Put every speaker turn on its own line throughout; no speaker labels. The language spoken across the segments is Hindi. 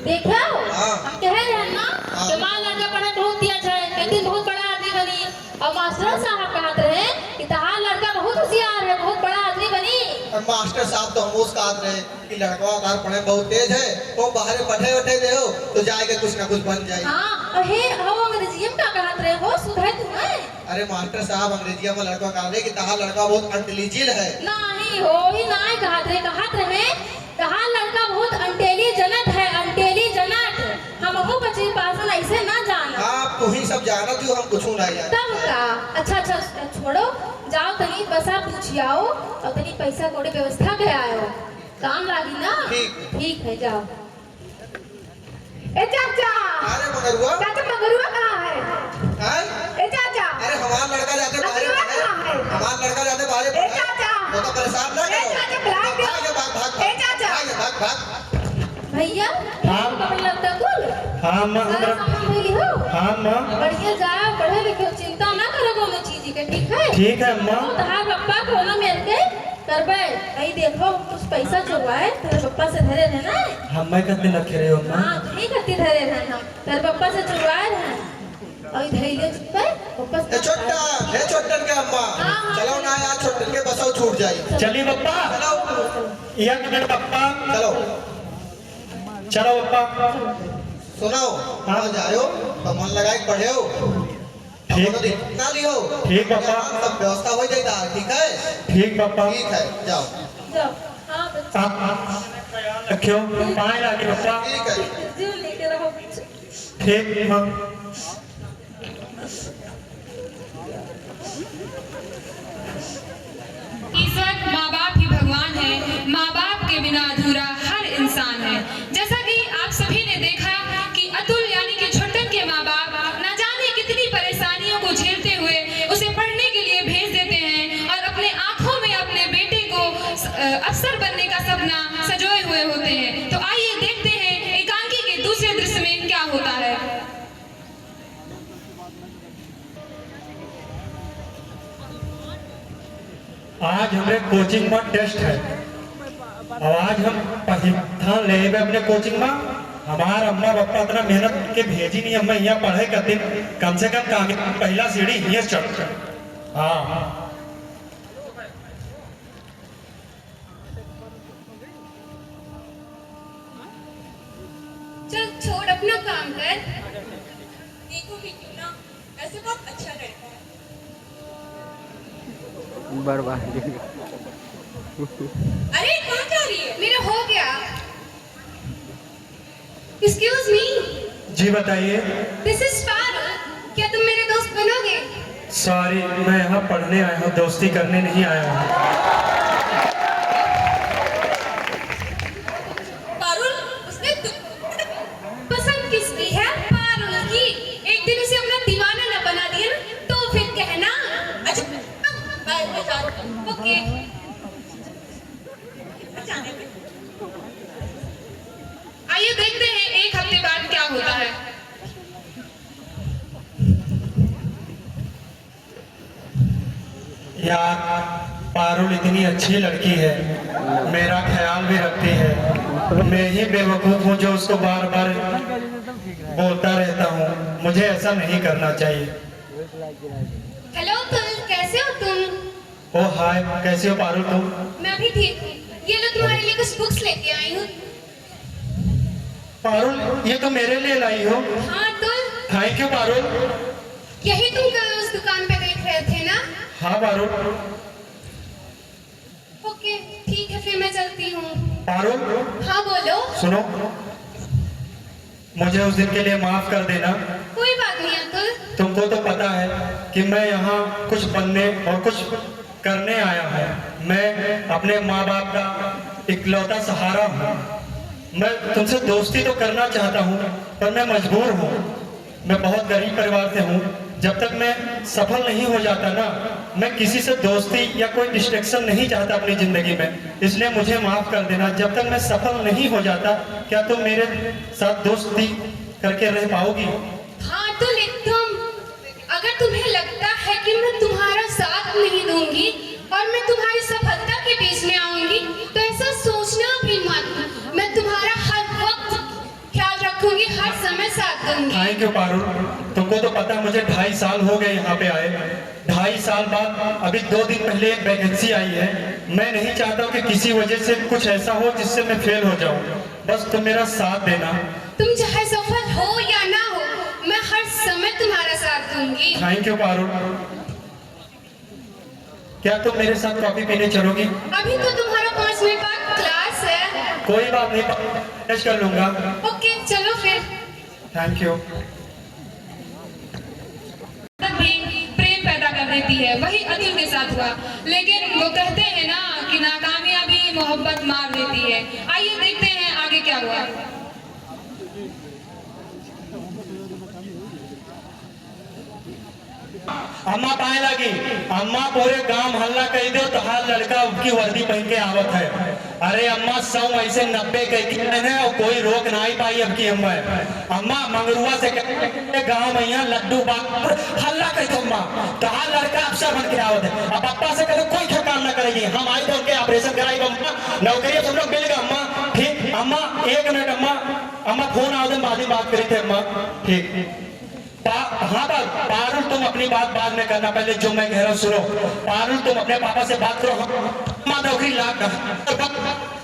देखो
हाँ।
हम कह रहे हैं ना
हाँ।
कि मां लड़का पढ़े बहुत दिया जाए एक दिन बहुत बड़ा आदमी बनी और मास्टर साहब कहते रहे कि तहार लड़का बहुत होशियार है बहुत बड़ा आदमी बनी।
और मास्टर साहब तो हम उसका आद रहे कि लड़का अगर पढ़े बहुत तेज है वो बाहर पढ़े उठे दे हो तो जाएगा कुछ ना कुछ बन जाए।
हाँ हे हो अंग्रेजी में क्या कहते रहे हो सुधार तुम्हें।
अरे मास्टर साहब अंग्रेजिया में लड़का कह रहे कि तहार लड़का बहुत इंटेलिजेंट है।
नहीं हो ही नहीं कहते रहे कहा लड़का बहुत इंटेलिजेंट है इंटेलिजेंट हमको बच्चे पास ऐसे ना जाना।
आप तू ही सब जाना तू हम कुछ नहीं जाना।
तब का अच्छा छोड़ो जाओ तनी बसा पूछियाओ और तनी पैसा कोड़े व्यवस्था के आयो काम लागी ना। ठीक है जाओ। ए चाचा
अरे मगरुआ
चाचा मगरुआ कहाँ है?
हैं?
ए चाचा
अरे हमारा लड़का जाते बाहर
मगरुआ
पढ़े
कहाँ है?
हमारा लड़का जाते बाहर
ए
पढ़े
चाचा
वो तो परेशान ना
ए चाचा
करो।
भाग
भाग
ए चाचा
भाग भाग
भैया
हाँ।
कपड़े लगता कुल
हाँ माँ
सारा सामान भइली हो
हाँ माँ
बढ़िया जाओ पढ़े लिखे हो, चिंता ना करो कोनो चीज के ठीक है।
ठीक है माँ।
तो तहार पप्पा को ना मिल के करबे नहीं देखो कुछ पैसा जुड़वाए तेरे पप्पा से धरे रहना है।
हम मैं कहते रखे रहे हो माँ।
हाँ नहीं करती धरे रहना हम तेरे पप्पा से जुड़वाए रहे और धैर्य पे पप्पा
ए छोटन के अम्मा
हाँ।
चलो ना यार छोटन के बसो छूट जाए।
चलिए पप्पा
चलो
यह किधर पप्पा
चलो
चलो पप्पा
सुनाओ
हाँ।
हाँ जाओ तो मन लगा के पढ़े हो
ठीक।
ना लियो
ठीक पापा।
सब व्यवस्था हो जाएगा ठीक है।
ठीक पापा
ठीक है जाओ
जाओ हाँ बच्चे
आप ख्याल रखियो पाए लागे पप्पा।
ठीक है।
जीव लेके रहो बच्चे।
ठीक माँ।
ईश्वर माँ बाप ही भगवान है, माँ बाप के बिना अधूरा हर इंसान है। जैसा कि आप सभी ने देखा कि अतुल यानी कि छोटन के माँ बाप न जाने कितनी परेशानियों को झेलते हुए उसे पढ़ने के लिए भेज देते हैं और अपने आंखों में अपने बेटे को अफसर बनने का सपना सजोए हुए होते हैं। तो आइए देखते हैं एकांकी के दूसरे दृश्य में क्या होता है।
आज हमारे कोचिंग में टेस्ट है और आज हम परीक्षा ले अपने कोचिंग में हमारा अम्मा पापा इतना मेहनत के भेजी नहीं हम यहाँ पढ़े करते कम से कम पहला सीढ़ी यहाँ चढ़। हाँ
चल छोड़ अपना काम कर। देखो भी क्यों ना ऐसे बहुत अच्छा लड़का है।
बर्बाद
अरे कहाँ जा रही है? मेरा हो गया। Excuse me,
जी बताइए।
this is Parul. क्या तुम मेरे दोस्त बनोगे?
सॉरी मैं यहाँ पढ़ने आया हूँ दोस्ती करने नहीं आया हूँ।
पारुल उसने पसंद किसकी है? पारुल की। एक दिन उसे अपना दीवाना न बना दिया ना तो फिर कहना। अच्छा बाय मैं जाती हूँ। ओके आइए देखते हैं एक हफ्ते बाद क्या होता है।
यार पारुल इतनी अच्छी लड़की है मेरा ख्याल भी रखती है मैं ही बेवकूफ़ हूँ जो उसको बार बार बोलता रहता हूँ मुझे ऐसा नहीं करना चाहिए।
हेलो तुम कैसे हो तुम?
ओ हाय कैसे हो पारुल तुम?
मैं भी ठीक हूँ। ये लो तुम्हारे लिए कुछ बुक्स लेके आई हूँ।
पारुल ये तो मेरे लिए लाई हो।
हाँ तुम
थैंक यू पारुल।
यही तुम कल उस दुकान पे देख रहे थे ना?
हाँ पारुल।
ओके ठीक है फिर मैं चलती हूँ।
पारुल
हाँ बोलो।
सुनो मुझे उस दिन के लिए माफ कर देना।
कोई बात नहीं अतुल।
तुमको तो पता है कि मैं यहाँ कुछ बनने और कुछ करने आया हूँ। मैं अपने माँ बाप का इकलौता सहारा हूँ। मैं तुमसे दोस्ती तो करना चाहता हूँ पर मैं मजबूर हूँ। मैं बहुत गरीब परिवार से हूँ। जब तक मैं सफल नहीं हो जाता ना मैं किसी से दोस्ती या कोई डिस्ट्रैक्शन नहीं चाहता अपनी जिंदगी में। इसलिए मुझे माफ कर देना। जब तक मैं सफल नहीं हो जाता क्या तुम मेरे साथ दोस्ती करके रह पाओगी?
हाँ अतुल एकदम। अगर तुम्हें लगता है कि मैं तुम्हारा साथ नहीं दूंगी और मैं तुम्हारी सफलता के बीच में आऊंगी तो ऐसा सोचना भी मत। मैं तुम्हारा हर वक्त ख्याल दूंगी।
Thank you Parul. तुमको तो पता है मुझे 2.5 साल हो गए यहाँ पे आए। 2.5 साल बाद अभी 2 दिन पहले एक वैकेंसी आई है। मैं नहीं चाहता कि किसी वजह से कुछ ऐसा हो जिससे मैं फेल हो जाऊँ। बस तुम मेरा साथ देना।
तुम चाहे सफल हो या ना हो, मैं हर समय तुम्हारा साथ दूंगी।
Thank you Parul. क्या तुम मेरे साथ कॉफी पीने चलोगी?
अभी तो तुम्हारा 5 मिनट बाद क्लास है।
कोई बात नहीं, मैनेज कर लूंगा।
ओके चलो फिर।
Thank you.
तब भी प्रेम पैदा कर देती है, वही अतुल के साथ हुआ। लेकिन वो कहते हैं ना कि नाकामयाबी मोहब्बत मार देती है। आइए देखते हैं आगे क्या हुआ।
अम्मा पाए लगी। अम्मा पूरे गांव हल्ला कह दो तो हर लड़का उसकी वर्दी पहन के आवत है। अरे अम्मा 100 ऐसे 90 कह है और कोई रोक ना ही पाई अब की अम्मा। अम्मा मंगरुआ से गांव में यहाँ लड्डू बाग हल्ला कह दो अम्मा तो हर लड़का अफसर बन के आवत है। अब पप्पा से कहो कोई काम ना करेगी। हम आई तो उनके ऑपरेशन कराई अम्मा, नौकरी तुम लोग मिल गए अम्मा। ठीक अम्मा 1 मिनट अम्मा। अम्मा फोन आओ बाद में बात करी थे अम्मा। ठीक हाँ पारुल तुम अपनी बात बाद में करना, पहले जो मैं कह रहा हूँ सुनो। पारुल तुम अपने पापा से बात करो। हम नौकरी लाग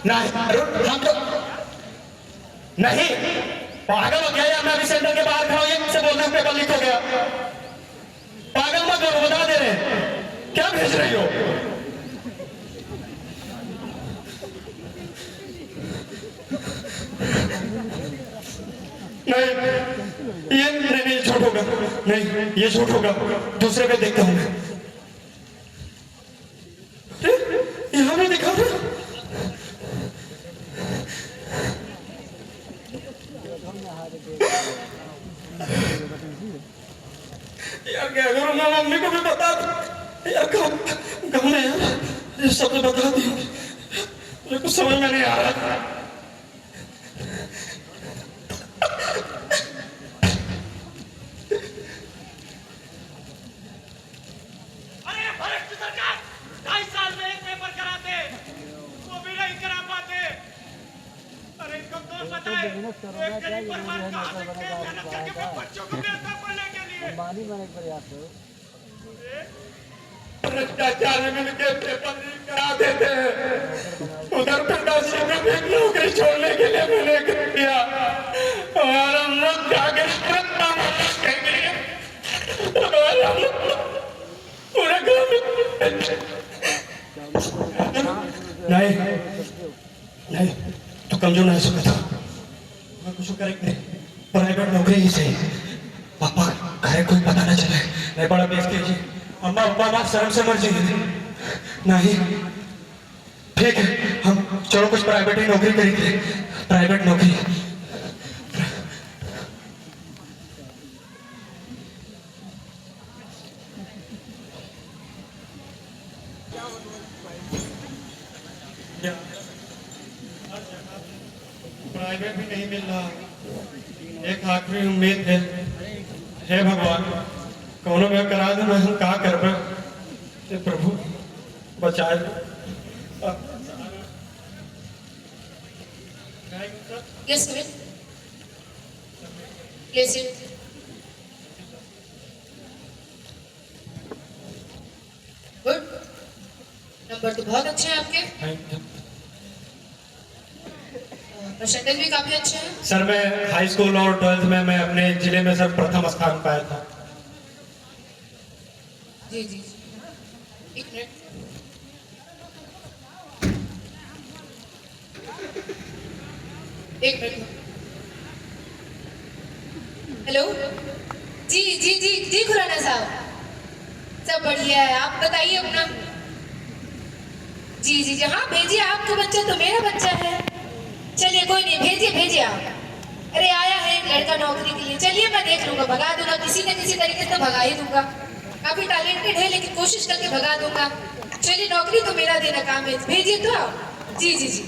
नहीं पारुल, हम तो नहीं पागल हो गया यार। मैं अभी सेंटर के बाहर खड़ा हूँ, से बोल रहे पेपर लीक हो गया। पागल मत करो, बता दे रहे क्या भेज रही हो। नहीं ये नहीं झूठ होगा, नहीं ये झूठ होगा। दूसरे पे देखता हूं मैं। यहां पे दिखा रहा यार। क्या करूं मैं, मम्मी को भी बता दो यार। गाँव में यार ये सब बता दी, मुझे कुछ समझ में नहीं आ रहा। भ्रष्टाचार में मिलकर पेपर लीक करा देते हैं। उधर पिताजी ने भी नौकरी छोड़ने के लिए मैंने कर दिया और हम लोग जाके पूरे गाँव नहीं नहीं तो कमजोर नहीं सकता था। मैं कुछ करेक्ट नहीं, प्राइवेट नौकरी ही सही। पापा घर कोई पता ना चले, नहीं बड़ा बेइज्जती जी। अम्मा पापा शर्म से मर जाएंगे। नहीं ठीक है, हम चलो कुछ प्राइवेट ही नौकरी करेंगे। प्राइवेट नौकरी प्राइवेट भी नहीं मिल रहा। एक आखिरी उम्मीद है, हे भगवान कौनो में करा दो। मैं हम कहा करबे, प्रभु बचाए।
Yes, ma'am. Yes, sir. Good. Number तो बहुत अच्छे हैं आपके, परसेंटेज भी काफी अच्छे हैं।
सर मैं हाई स्कूल और 12th में मैं अपने जिले में सर प्रथम स्थान पाया था।
जी जी एक मिनट। एक मिनट। हेलो जी जी जी जी खुराना साहब, सब बढ़िया है। आप बताइए अपना। जी जी जी हाँ भेजिए, आपका बच्चा तो मेरा बच्चा है। चलिए कोई नहीं, भेजिए भेजिए आप। अरे आया है एक लड़का नौकरी के लिए, चलिए मैं देख लूंगा, भगा दूंगा किसी न किसी तरीके से, भगा ही दूंगा। काफी टैलेंटेड है लेकिन कोशिश करके भगा दूंगा। चलिए नौकरी तो मेरा देना काम है, भेजिए तो आप। जी जी जी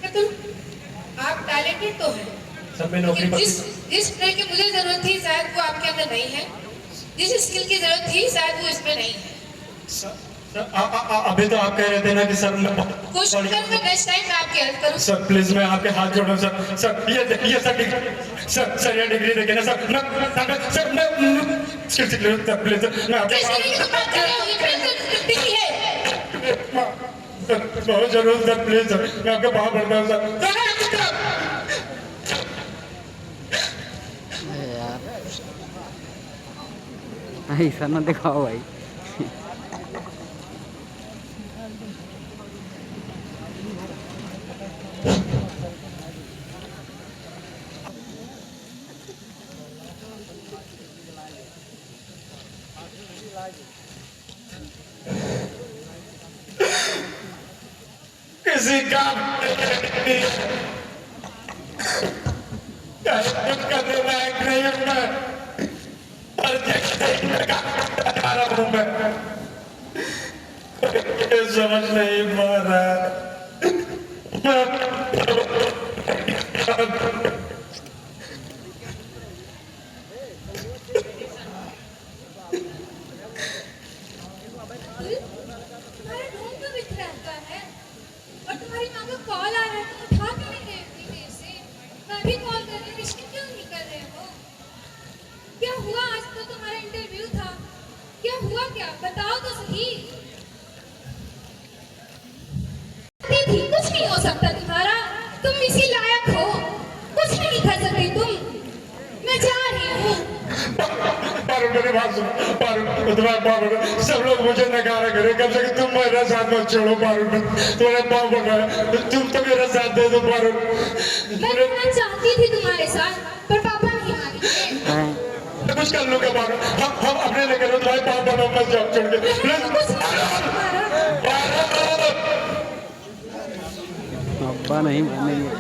तुम आप टैलेंटेड तो हैं,
सब में नौकरी
जिस तरह की मुझे जरूरत थी शायद वो आपके अंदर नहीं है। जिस स्किल की जरूरत थी शायद वो इसमें नहीं है।
अभी तो आप कह रहे थे ना कि सर मैं
क्वेश्चन में नेक्स्ट टाइम मैं आपकी हेल्प करूँ।
सर प्लीज मैं आपके हाथ जोड़ रहा हूँ सर। सर ये देखिए सर सर ये डिग्री देखिए ना सर। सर मैं प्लीज मैं आपके बहुत जरूर सर प्लीज सर मैं आपके पाँव पड़ता हूँ सर।
ऐसा ना दिखाओ भाई।
किसी काम करने लायक नहीं हूं मैं। हर जगह आ रहा हूं मैं। ये समझ नहीं पा रहा।
तुम्हारा रूम तो बिक रहता है और तुम्हारी माँ का कॉल आ रहा है, तुम उठा क्यों नहीं रहे उतनी देर से? मैं भी कॉल कर रही हूँ, रिश्ते क्यों नहीं कर रहे हो? क्या हुआ? आज तो तुम्हारा इंटरव्यू था, क्या हुआ? क्या बताओ तो सही। थी कुछ नहीं हो सकता तुम्हारा, तुम इसी लायक हो, कुछ नहीं कर सकती तुम। मैं जा रही हूँ।
पारुल मेरी बात सुनो। पारुल तुम्हारे पाँव सब लोग मुझे नकारा करे, कम से कम तुम मेरा साथ मत छोड़ो पारुल। तुम्हारे पाँव पड़ रहा है, तुम तो मेरा साथ दे दो पारुल।
मैं रहना चाहती थी तुम्हारे साथ, पर पापा नहीं माने।
कुछ कर लूंगा पारुल। हम अपने लिए करो, तुम्हारे पाँव पड़ रहा मत जाओ छोड़ के।
अब्बा नहीं मानेंगे।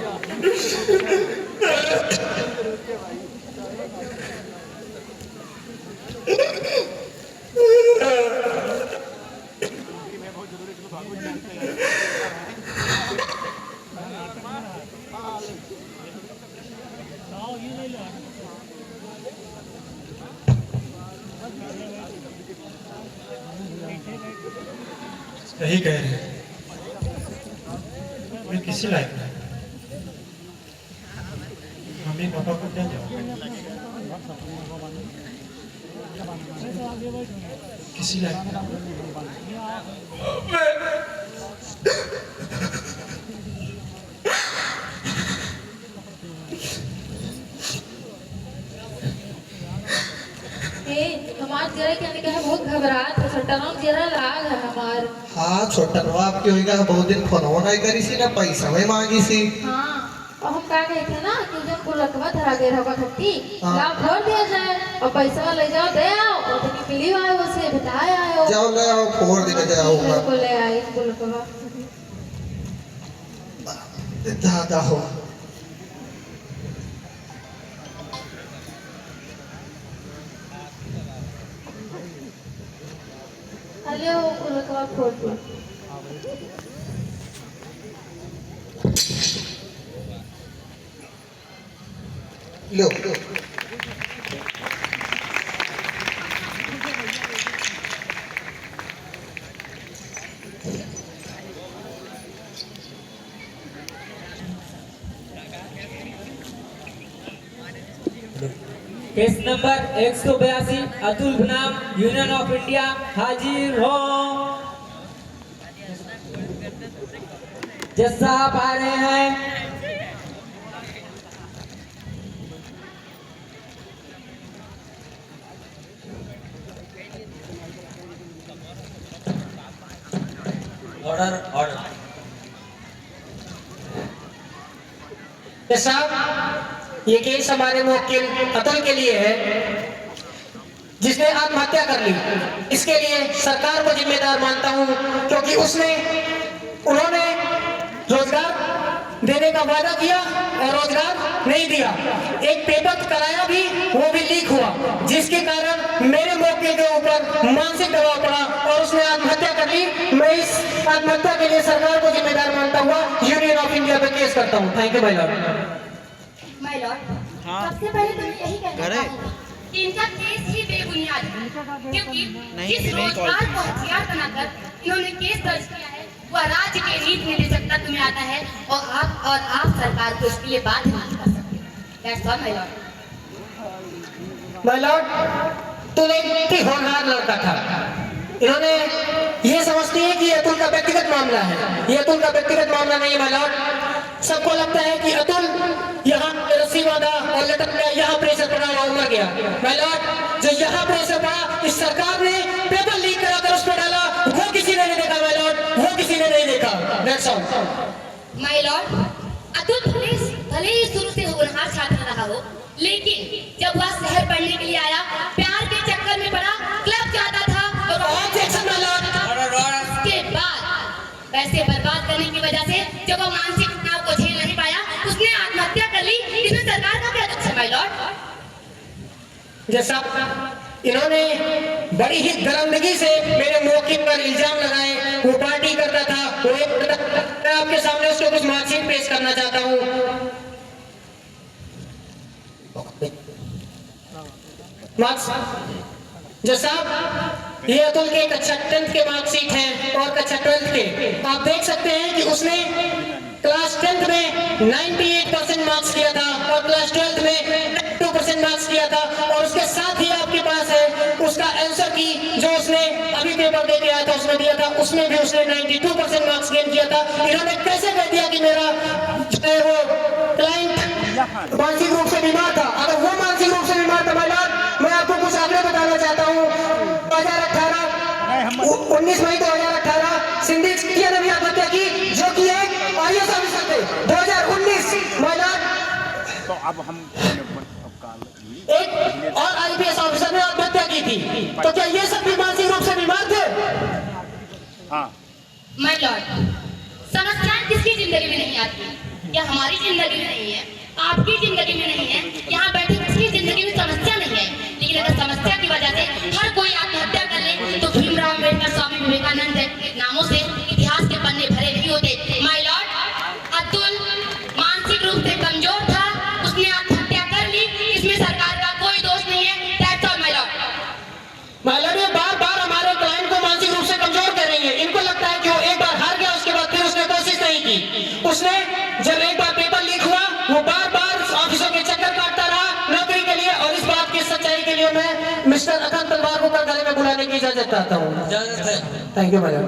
यही कह रहे हैं मैं किसी लायक नहीं। मम्मी पापा को क्या जवाब किसी लायक
हमार जरा कहने का है, बहुत घबराहट है, सटनाम जरा लाग है हमार।
हाँ छोटनवा आपकी होएगा, बहुत दिन फोनवा नहीं करी सी ना पैसा में मांगी सी।
हाँ, और हम कह गए थे ना कि जब को लकवा धरा गए रहा खट्टी
हाँ।
लाभ भर दिया जाए और पैसा ले जाओ दे आओ और तो मिली आए उसे बताए आयो।
जाओ ले आओ, फोड़ देके जाओ।
को ले आई इसको लकवा।
दादा हो
अरे वो को लकवा फोड़ दो।
लो
केस नंबर 182 अतुल बनाम यूनियन ऑफ इंडिया हाजिर हो। जज साहब आ रहे हैं। Order order.
साहब ये केस हमारे मुवक्किल अतुल के लिए है जिसने आत्महत्या कर ली। इसके लिए सरकार को जिम्मेदार मानता हूं क्योंकि उन्होंने रोजगार देने का वादा किया और रोजगार नहीं दिया। एक पेपर कराया भी, वो भी लीक हुआ, जिसके कारण मेरे मुवक्किल के ऊपर मानसिक दबाव पड़ा और उसने आत्महत्या कर ली। मैं इस आत्महत्या के लिए सरकार को जिम्मेदार मानता हुआ यूनियन ऑफ इंडिया पे केस करता हूँ। Thank you my Lord.
My Lord, सबसे पहले तो मैं यही कहना चाहूंगी कि इनका केस ही बेबुनियाद है, क्योंकि जिस रोजगार को हथियार बनाकर
इन्होंने केस दर्ज किया है वह राज्य के रीत में ले सकता तुम्हें आता है और आप सरकार को इसके लिए बाध्य नहीं कर सकते। That's all, my lord.
My Lord, तुम एक होनहार लड़का था। इन्होंने ये समझती है कि ये अतुल का व्यक्तिगत मामला है। ये अतुल का व्यक्तिगत मामला नहीं है माय लॉर्ड। सबको लगता है कि अतुल यहाँ रस्सी बांधा और लटक गया, यहाँ प्रेशर पड़ा और मर गया। माय लॉर्ड, जो यहाँ प्रेशर पड़ा इस सरकार ने पेपर लीक कराकर उस पर डाला, वो किसी ने नहीं देखा माय लॉर्ड, वो किसी ने नहीं देखा। That's all.
My lord, Atul भले ही शुरू से होनहार छात्र रहा हो, लेकिन जब वह शहर पढ़ने के लिए आया, प्यार के चक्कर में पड़ा, क्लब जाता था और उसके बाद पैसे बर्बाद करने की वजह से जब वो मानसिक तनाव को झेल नहीं पाया, उसने आत्महत्या कर ली। इसमें सरकार का क्या दोष है माय लॉर्ड?
जैसा इन्होंने बड़ी ही दरंदगी से मेरे मौकिल पर इल्जाम लगाए, वो पार्टी करता था, वो मैं आपके सामने उसको कुछ मार्कशीट पेश करना चाहता हूँ। जैसा ये अतुल के कक्षा 10th के मार्कशीट हैं और कक्षा 12th के, आप देख सकते हैं कि उसने क्लास 10th में 98% मार्क्स किया था और क्लास 12th में 92% मार्क्स किया था। और उसके साथ ही आपके पास है उसका आंसर की जो उसने अभी पेपर दे के आया था, उसमें दिया था, उसमें भी उसने 92% मार्क्स गेन किया था। इन्होंने कैसे कह दिया कि मेरा वो क्लाइंट मानसिक रूप से बीमार था? अगर वो मानसिक रूप से बीमार था माय लॉर्ड, मैं आपको कुछ आंकड़े बताना चाहता हूँ। 19 मई 2018 सिंधी चिकिया ने भी आत्महत्या की, जो कि एक IAS ऑफिसर थे। 2019 माय लॉर्ड,
तो अब हम
एक और IPS ऑफिसर ने आत्महत्या की थी। तो क्या ये सब भी मानसिक रूप से बीमार थे?
हाँ।
माय लॉर्ड, समस्याएं किसकी जिंदगी में नहीं आती? क्या हमारी जिंदगी में नहीं है? आपकी जिंदगी में नहीं है? यहाँ बैठे किसी जिंदगी में समस्या नहीं है, लेकिन अगर समस्या की वजह से हर कोई आत्महत्या कर ले तो भीमराव अम्बेडकर, स्वामी विवेकानंद नामों से इतिहास के पन्ने भरे नहीं होते। माय लॉर्ड, अतुल मानसिक रूप से कमजोर था, उसने आत्महत्या कर ली, इसमें सरकार का कोई दोष नहीं है। That's all my Lord.
My Lord, ये बार-बार हमारे क्लाइंट को मानसिक रूप से कमजोर कर रही है। इनको लगता है कि वो एक बार हार गया, उसके बाद फिर उसने कोशिश नहीं की। उसने जब एक बार पेपर लीक हुआ, वो बार-बार ऑफिसों के चक्कर काटता रहा नौकरी के लिए। और इस बात की सच्चाई के लिए मैं मिस्टर अखंड तलवार को गले में बुलाने की इजाजत चाहता हूँ। Thank you madam.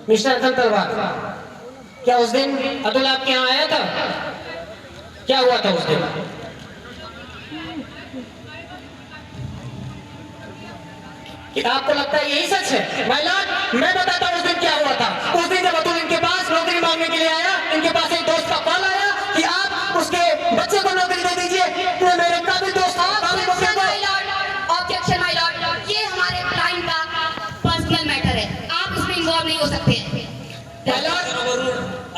मिस्टर अखंड तलवार, क्या उस दिन अतुल आपके यहाँ आया था? क्या हुआ था उस दिन? कि आपको लगता है यही सच है? माय लॉर्ड, मैं बताता हूँ उस दिन क्या हुआ था। उस दिन जब अतुल इनके पास नौकरी मांगने के लिए आया, इनके पास एक दोस्त का कॉल आया कि आप उसके बच्चे को नौकरी दे दीजिए। तो मेरे काबिल दोस्त
ऑब्जेक्शन माय लॉर्ड, ये हमारे क्लाइंट का पर्सनल मैटर है, आप इसमें इन्वॉल्व नहीं हो सकते।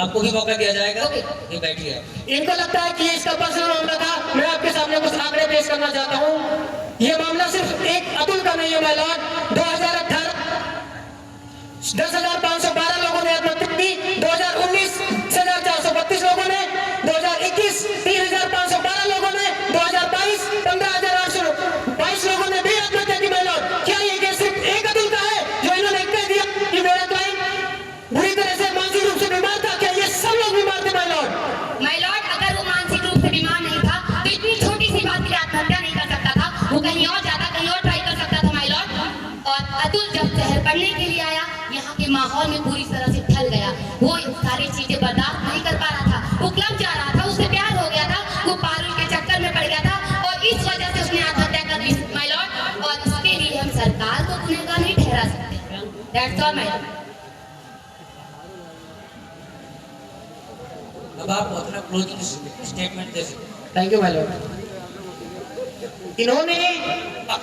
आपको भी मौका दिया जाएगा। ये बैठिए।
इनको लगता है कि इसका पर्सनल मामला था। मैं आपके सामने कुछ आंकड़े पेश करना चाहता हूँ। ये मामला सिर्फ एक अतुल का नहीं है माय लॉर्ड। 2018 10,512 लोगों ने आत्महत्या की, 2019 6,432 लोगों ने, 2021 3,512 लोगों ने, 2022 15,822 लोगों ने भी आत्महत्या की माय लॉर्ड। क्या ये केस सिर्फ एक अतुल का है जो इन्होंने कह दिया कि मेरा क्लाइंट बुरी तरह से मानसिक रूप से बीमार था? क्या ये सब लोग बीमार थे माय लॉर्ड?
माय लॉर्ड, अगर वो मानसिक रूप से बीमार नहीं था तो इतनी छोटी सी बात के लिए आत्महत्या नहीं कर सकता था। वो कहीं और जाता, कहीं और ट्राई कर सकता था माय लॉर्ड। और अतुल जब शहर पढ़ने के लिए आया, यहाँ के माहौल में पूरी तरह से ढल गया। वो सारी चीजें बर्दाश्त नहीं कर पा रहा था। वो क्लब जा रहा था, उससे प्यार हो गया था, वो पारुल के चक्कर में पड़ गया था और इस वजह से उसने आत्महत्या कर ली माय लॉर्ड। और इसके लिए हम सरकार को गुनहगार नहीं ठहरा सकते। That's all my Lord.
अब आप अपना क्लोजिंग स्टेटमेंट दे सकते हैं।
Thank you my Lord. इन्होंने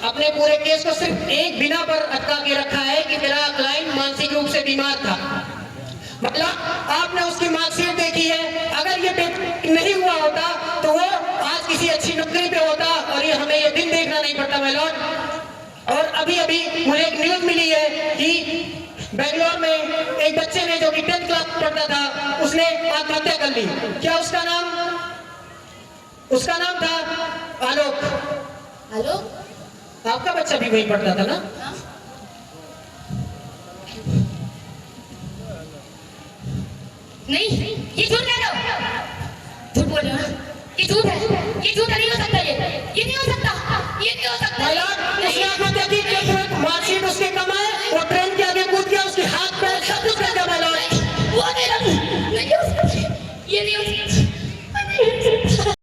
अपने पूरे केस को सिर्फ एक बिना पर अटका के रखा है कि मेरा क्लाइंट मानसिक रूप से बीमार था। मतलब आपने उसकी मार्कशीट देखी है, अगर ये पेपर नहीं हुआ होता तो वो आज किसी अच्छी नौकरी पे होता और ये हमें ये दिन देखना नहीं पड़ता माय लॉर्ड। और अभी अभी मुझे एक न्यूज मिली है कि बेंगलोर में एक बच्चे ने जो कि 10th क्लास पढ़ता था उसने आत्महत्या कर ली। क्या उसका नाम था आलोक।
हेलो
आपका बच्चा भी वही पढ़ता था ना?
नहीं, ये झूठ कह रहे हो, झूठ बोल रहे हो ना? ये झूठ है, ये झूठ नहीं हो सकता, ये नहीं हो सकता, ये नहीं हो सकता।
उसने आत्महत्या की, मार्कशीट उसके कम है, वो